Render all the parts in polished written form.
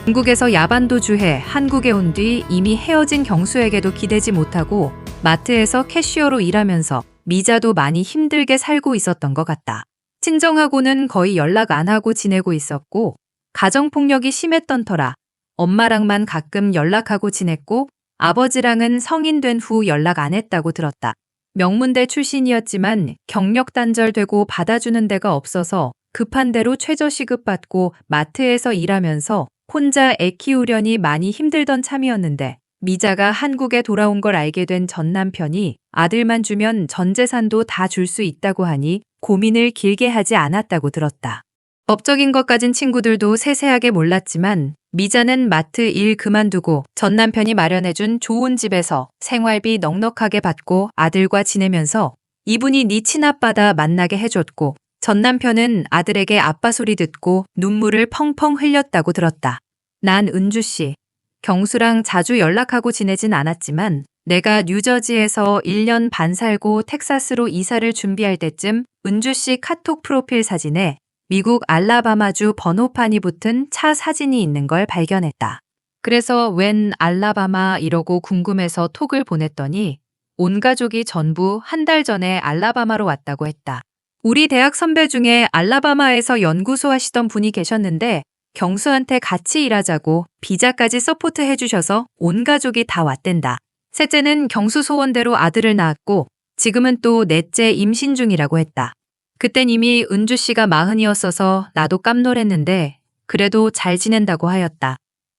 중국에서 야반도주해 한국에 온 뒤 이미 헤어진 경수에게도 기대지 못하고 마트에서 캐시어로 일하면서 미자도 많이 힘들게 살고 있었던 것 같다. 친정하고는 거의 연락 안 하고 지내고 있었고 가정폭력이 심했던 터라 엄마랑만 가끔 연락하고 지냈고 아버지랑은 성인 된 후 연락 안 했다고 들었다. 명문대 출신이었지만 경력 단절되고 받아주는 데가 없어서 급한 대로 최저시급 받고 마트에서 일하면서 혼자 애 키우려니 많이 힘들던 참이었는데 미자가 한국에 돌아온 걸 알게 된 전 남편이 아들만 주면 전 재산도 다 줄 수 있다고 하니 고민을 길게 하지 않았다고 들었다. 법적인 것까진 친구들도 세세하게 몰랐지만 미자는 마트 일 그만두고 전 남편이 마련해준 좋은 집에서 생활비 넉넉하게 받고 아들과 지내면서 이분이 네 친아빠다 만나게 해줬고 전 남편은 아들에게 아빠 소리 듣고 눈물을 펑펑 흘렸다고 들었다. 난 은주 씨, 경수랑 자주 연락하고 지내진 않았지만 내가 뉴저지에서 1년 반 살고 텍사스로 이사를 준비할 때쯤 은주 씨 카톡 프로필 사진에 미국 알라바마주 번호판이 붙은 차 사진이 있는 걸 발견했다. 그래서 웬 알라바마 이러고 궁금해서 톡을 보냈더니 온 가족이 전부 한 달 전에 알라바마로 왔다고 했다. 우리 대학 선배 중에 알라바마에서 연구소 하시던 분이 계셨는데 경수한테 같이 일하자고 비자까지 서포트 해주셔서 온 가족이 다 왔댄다. 셋째는 경수 소원대로 아들을 낳았고 지금은 또 넷째 임신 중이라고 했다. 그땐 이미 은주 씨가 40이었어서 나도 깜놀했는데 그래도 잘 지낸다고 하였다.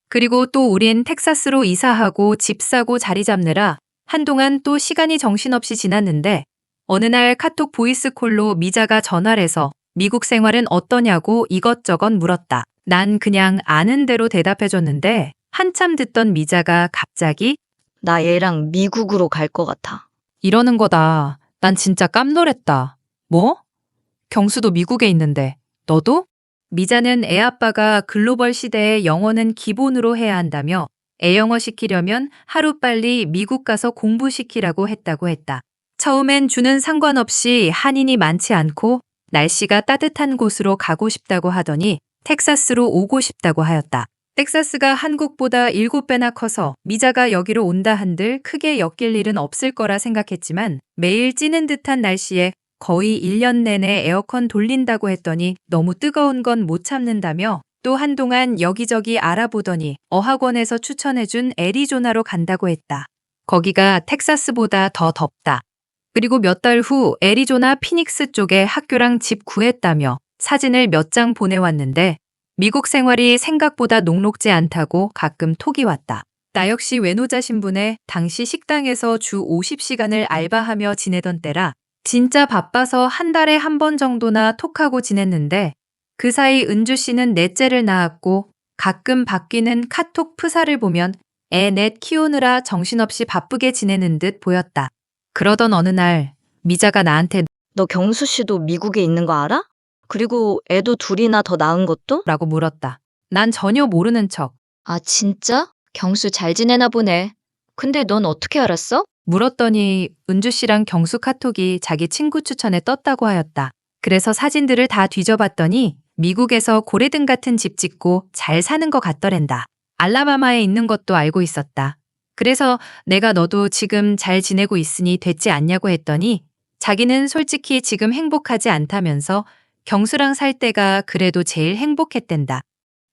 그리고 또 우린 텍사스로 이사하고 집 사고 자리 잡느라 한동안 또 시간이 정신없이 지났는데 어느 날 카톡 보이스콜로 미자가 전화를 해서 미국 생활은 어떠냐고 이것저것 물었다. 난 그냥 아는 대로 대답해줬는데 한참 듣던 미자가 갑자기 나 얘랑 미국으로 갈 것 같아. 이러는 거다. 난 진짜 깜놀했다. 뭐? 경수도 미국에 있는데 너도? 미자는 애아빠가 글로벌 시대에 영어는 기본으로 해야 한다며 애영어 시키려면 하루빨리 미국 가서 공부시키라고 했다고 했다. 처음엔 주는 상관없이 한인이 많지 않고 날씨가 따뜻한 곳으로 가고 싶다고 하더니 텍사스로 오고 싶다고 하였다. 텍사스가 한국보다 7배나 커서 미자가 여기로 온다 한들 크게 엮일 일은 없을 거라 생각했지만 매일 찌는 듯한 날씨에 거의 1년 내내 에어컨 돌린다고 했더니 너무 뜨거운 건 못 참는다며 또 한동안 여기저기 알아보더니 어학원에서 추천해준 애리조나로 간다고 했다. 거기가 텍사스보다 더 덥다. 그리고 몇 달 후 애리조나 피닉스 쪽에 학교랑 집 구했다며 사진을 몇 장 보내왔는데 미국 생활이 생각보다 녹록지 않다고 가끔 톡이 왔다. 나 역시 외노자 신분에 당시 식당에서 주 50시간을 알바하며 지내던 때라 진짜 바빠서 한 달에 한 번 정도나 톡하고 지냈는데 그 사이 은주 씨는 넷째를 낳았고 가끔 바뀌는 카톡 프사를 보면 애 넷 키우느라 정신없이 바쁘게 지내는 듯 보였다. 그러던 어느 날 미자가 나한테 너 경수 씨도 미국에 있는 거 알아? 그리고 애도 둘이나 더 낳은 것도? 라고 물었다. 난 전혀 모르는 척. 아, 진짜? 경수 잘 지내나 보네. 근데 넌 어떻게 알았어? 물었더니 은주 씨랑 경수 카톡이 자기 친구 추천에 떴다고 하였다. 그래서 사진들을 다 뒤져봤더니 미국에서 고래등 같은 집 짓고 잘 사는 것 같더랜다. 알라바마에 있는 것도 알고 있었다. 그래서 내가 너도 지금 잘 지내고 있으니 됐지 않냐고 했더니 자기는 솔직히 지금 행복하지 않다면서 경수랑 살 때가 그래도 제일 행복했댄다.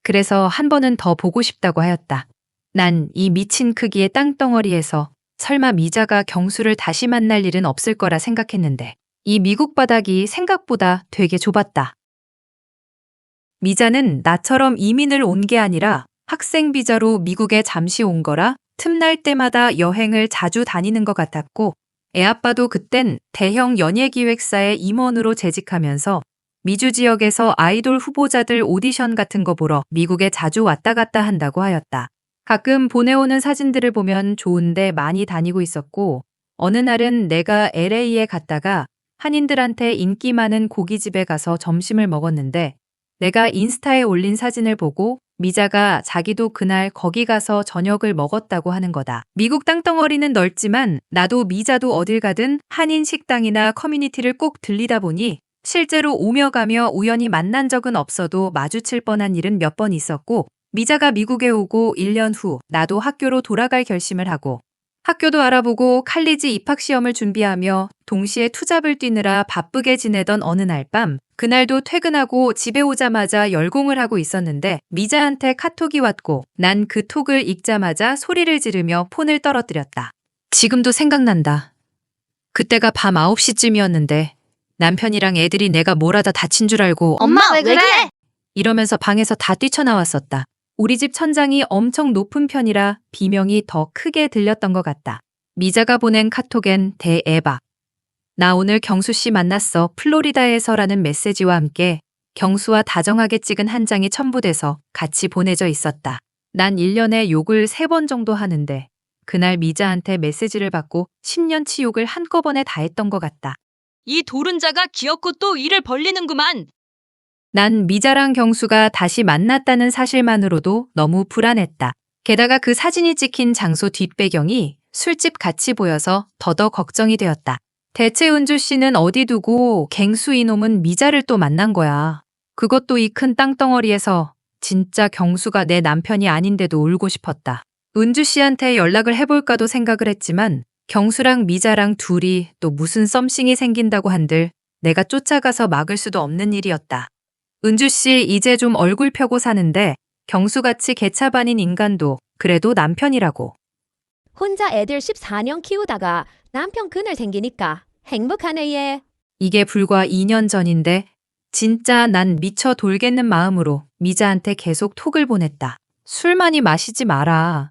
그래서 한 번은 더 보고 싶다고 하였다. 난 이 미친 크기의 땅덩어리에서 설마 미자가 경수를 다시 만날 일은 없을 거라 생각했는데 이 미국 바닥이 생각보다 되게 좁았다. 미자는 나처럼 이민을 온 게 아니라 학생 비자로 미국에 잠시 온 거라 틈날 때마다 여행을 자주 다니는 것 같았고 애아빠도 그땐 대형 연예기획사의 임원으로 재직하면서 미주 지역에서 아이돌 후보자들 오디션 같은 거 보러 미국에 자주 왔다 갔다 한다고 하였다. 가끔 보내오는 사진들을 보면 좋은데 많이 다니고 있었고 어느 날은 내가 LA에 갔다가 한인들한테 인기 많은 고깃집에 가서 점심을 먹었는데 내가 인스타에 올린 사진을 보고 미자가 자기도 그날 거기 가서 저녁을 먹었다고 하는 거다. 미국 땅덩어리는 넓지만 나도 미자도 어딜 가든 한인 식당이나 커뮤니티를 꼭 들리다 보니 실제로 오며 가며 우연히 만난 적은 없어도 마주칠 뻔한 일은 몇 번 있었고 미자가 미국에 오고 1년 후 나도 학교로 돌아갈 결심을 하고 학교도 알아보고 칼리지 입학 시험을 준비하며 동시에 투잡을 뛰느라 바쁘게 지내던 어느 날 밤, 그날도 퇴근하고 집에 오자마자 열공을 하고 있었는데 미자한테 카톡이 왔고 난 그 톡을 읽자마자 소리를 지르며 폰을 떨어뜨렸다. 지금도 생각난다. 그때가 밤 9시쯤이었는데 남편이랑 애들이 내가 뭘 하다 다친 줄 알고 엄마, 왜 그래? 이러면서 방에서 다 뛰쳐나왔었다. 우리 집 천장이 엄청 높은 편이라 비명이 더 크게 들렸던 것 같다. 미자가 보낸 카톡엔 대애박. 나 오늘 경수 씨 만났어. 플로리다에서라는 메시지와 함께 경수와 다정하게 찍은 한 장이 첨부돼서 같이 보내져 있었다. 난 1년에 욕을 3번 정도 하는데 그날 미자한테 메시지를 받고 10년치 욕을 한꺼번에 다 했던 것 같다. 이 도른자가 귀엽고 또 일을 벌리는구만. 난 미자랑 경수가 다시 만났다는 사실만으로도 너무 불안했다. 게다가 그 사진이 찍힌 장소 뒷배경이 술집 같이 보여서 더더 걱정이 되었다. 대체 은주 씨는 어디 두고 갱수 이놈은 미자를 또 만난 거야. 그것도 이 큰 땅덩어리에서. 진짜 경수가 내 남편이 아닌데도 울고 싶었다. 은주 씨한테 연락을 해볼까도 생각을 했지만 경수랑 미자랑 둘이 또 무슨 썸씽이 생긴다고 한들 내가 쫓아가서 막을 수도 없는 일이었다. 은주 씨 이제 좀 얼굴 펴고 사는데 경수같이 개차반인 인간도 그래도 남편이라고. 혼자 애들 14년 키우다가 남편 그늘 생기니까 행복하네 얘. 이게 불과 2년 전인데 진짜 난 미쳐 돌겠는 마음으로 미자한테 계속 톡을 보냈다. 술 많이 마시지 마라.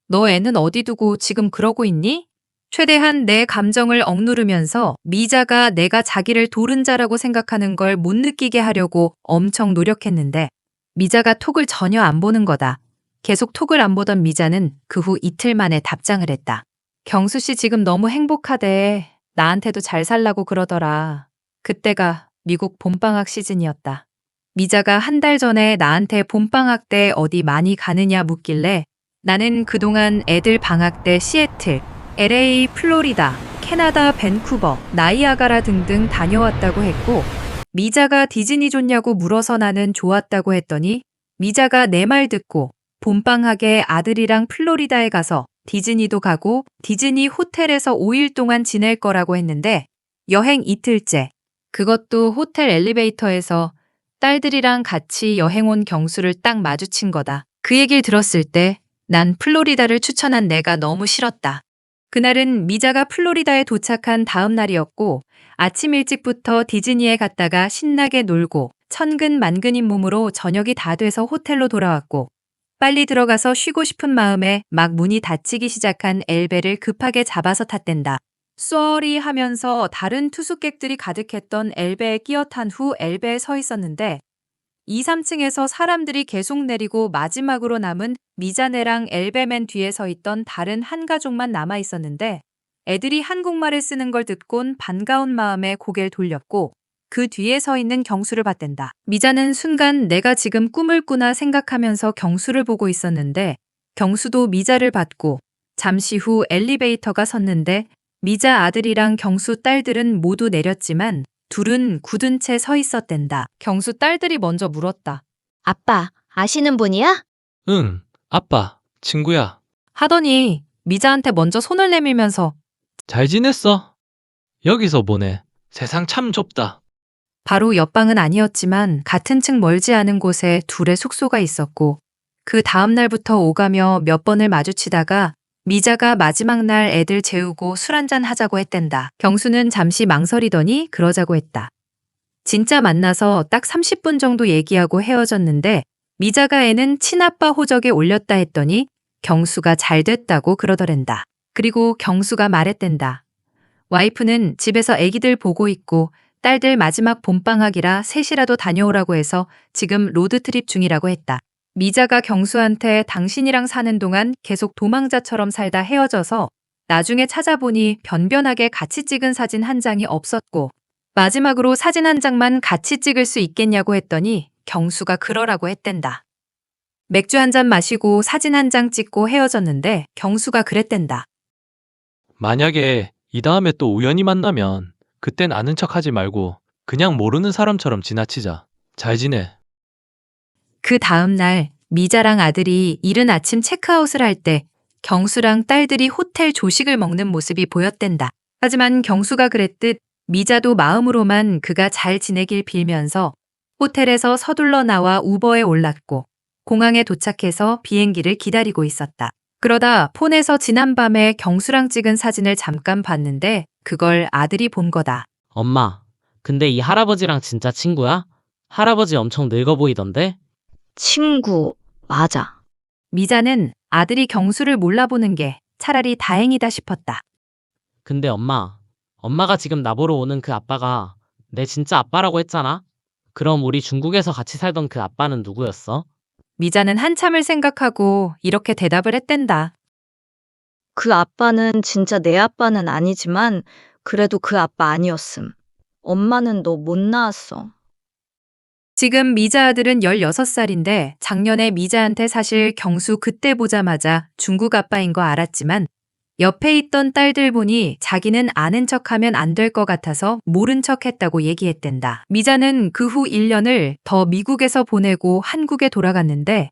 너 애는 어디 두고 지금 그러고 있니? 최대한 내 감정을 억누르면서 미자가 내가 자기를 도른자라고 생각하는 걸 못 느끼게 하려고 엄청 노력했는데 미자가 톡을 전혀 안 보는 거다. 계속 톡을 안 보던 미자는 그 후 이틀 만에 답장을 했다. 경수 씨 지금 너무 행복하대. 나한테도 잘 살라고 그러더라. 그때가 미국 봄방학 시즌이었다. 미자가 한 달 전에 나한테 봄방학 때 어디 많이 가느냐 묻길래 나는 그동안 애들 방학 때 시애틀, LA, 플로리다, 캐나다, 밴쿠버, 나이아가라 등등 다녀왔다고 했고 미자가 디즈니 좋냐고 물어서 나는 좋았다고 했더니 미자가 내 말 듣고 봄방학에 아들이랑 플로리다에 가서 디즈니도 가고 디즈니 호텔에서 5일 동안 지낼 거라고 했는데 여행 이틀째, 그것도 호텔 엘리베이터에서 딸들이랑 같이 여행 온 경수를 딱 마주친 거다. 그 얘기를 들었을 때 난 플로리다를 추천한 내가 너무 싫었다. 그날은 미자가 플로리다에 도착한 다음 날이었고 아침 일찍부터 디즈니에 갔다가 신나게 놀고 천근만근인 몸으로 저녁이 다 돼서 호텔로 돌아왔고 빨리 들어가서 쉬고 싶은 마음에 막 문이 닫히기 시작한 엘베를 급하게 잡아서 탔댄다. 쏘리 하면서 다른 투숙객들이 가득했던 엘베에 끼어 탄 후 엘베에 서 있었는데 2, 3층에서 사람들이 계속 내리고 마지막으로 남은 미자네랑 엘베맨 뒤에 서 있던 다른 한 가족만 남아 있었는데 애들이 한국말을 쓰는 걸 듣곤 반가운 마음에 고개를 돌렸고 그 뒤에 서 있는 경수를 봤댄다. 미자는 순간 내가 지금 꿈을 꾸나 생각하면서 경수를 보고 있었는데 경수도 미자를 봤고 잠시 후 엘리베이터가 섰는데 미자 아들이랑 경수 딸들은 모두 내렸지만 둘은 굳은 채 서 있었댄다. 경수 딸들이 먼저 물었다. 아빠, 아시는 분이야? 응, 아빠, 친구야. 하더니 미자한테 먼저 손을 내밀면서 잘 지냈어? 여기서 보내. 세상 참 좁다. 바로 옆방은 아니었지만 같은 층 멀지 않은 곳에 둘의 숙소가 있었고 그 다음 날부터 오가며 몇 번을 마주치다가 미자가 마지막 날 애들 재우고 술 한잔 하자고 했댄다. 경수는 잠시 망설이더니 그러자고 했다. 진짜 만나서 딱 30분 정도 얘기하고 헤어졌는데 미자가 애는 친아빠 호적에 올렸다 했더니 경수가 잘 됐다고 그러더랜다. 그리고 경수가 말했댄다. 와이프는 집에서 애기들 보고 있고 딸들 마지막 봄방학이라 셋이라도 다녀오라고 해서 지금 로드트립 중이라고 했다. 미자가 경수한테 당신이랑 사는 동안 계속 도망자처럼 살다 헤어져서 나중에 찾아보니 변변하게 같이 찍은 사진 한 장이 없었고 마지막으로 사진 한 장만 같이 찍을 수 있겠냐고 했더니 경수가 그러라고 했댄다. 맥주 한 잔 마시고 사진 한 장 찍고 헤어졌는데 경수가 그랬댄다. 만약에 이 다음에 또 우연히 만나면 그땐 아는 척 하지 말고 그냥 모르는 사람처럼 지나치자. 잘 지내. 그 다음 날 미자랑 아들이 이른 아침 체크아웃을 할 때 경수랑 딸들이 호텔 조식을 먹는 모습이 보였댄다. 하지만 경수가 그랬듯 미자도 마음으로만 그가 잘 지내길 빌면서 호텔에서 서둘러 나와 우버에 올랐고 공항에 도착해서 비행기를 기다리고 있었다. 그러다 폰에서 지난밤에 경수랑 찍은 사진을 잠깐 봤는데 그걸 아들이 본 거다. 엄마, 근데 이 할아버지랑 진짜 친구야? 할아버지 엄청 늙어 보이던데? 친구, 맞아. 미자는 아들이 경수를 몰라보는 게 차라리 다행이다 싶었다. 근데 엄마가 지금 나보러 오는 그 아빠가 내 진짜 아빠라고 했잖아? 그럼 우리 중국에서 같이 살던 그 아빠는 누구였어? 미자는 한참을 생각하고 이렇게 대답을 했댄다. 그 아빠는 진짜 내 아빠는 아니지만 그래도 그 아빠 아니었음. 엄마는 너 못 낳았어. 지금 미자 아들은 16살인데 작년에 미자한테 사실 경수 그때 보자마자 중국 아빠인 거 알았지만 옆에 있던 딸들 보니 자기는 아는 척하면 안 될 것 같아서 모른 척 했다고 얘기했댄다. 미자는 그 후 1년을 더 미국에서 보내고 한국에 돌아갔는데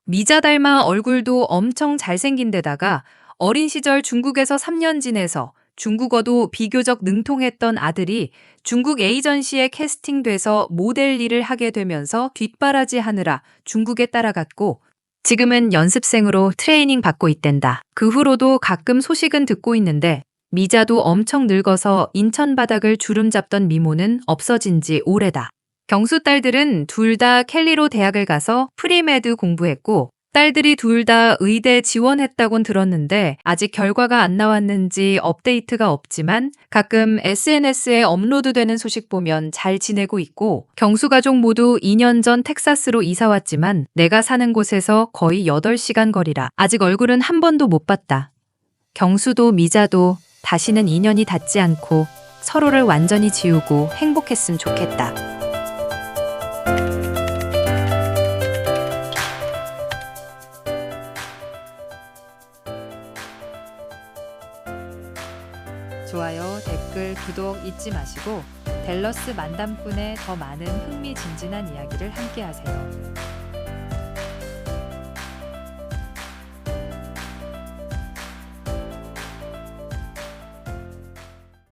미자 닮아 얼굴도 엄청 잘생긴 데다가 어린 시절 중국에서 3년 지내서 중국어도 비교적 능통했던 아들이 중국 에이전시에 캐스팅돼서 모델 일을 하게 되면서 뒷바라지 하느라 중국에 따라갔고 지금은 연습생으로 트레이닝 받고 있댄다. 그 후로도 가끔 소식은 듣고 있는데 미자도 엄청 늙어서 인천 바닥을 주름 잡던 미모는 없어진 지 오래다. 경수 딸들은 둘 다 켈리로 대학을 가서 프리메드 공부했고 딸들이 둘 다 의대 지원했다곤 들었는데 아직 결과가 안 나왔는지 업데이트가 없지만 가끔 SNS에 업로드되는 소식 보면 잘 지내고 있고 경수 가족 모두 2년 전 텍사스로 이사 왔지만 내가 사는 곳에서 거의 8시간 거리라 아직 얼굴은 한 번도 못 봤다. 경수도 미자도 다시는 인연이 닿지 않고 서로를 완전히 지우고 행복했으면 좋겠다. 좋아요, 댓글, 구독 잊지 마시고 댈러스 만담꾼의 더 많은 흥미진진한 이야기를 함께하세요.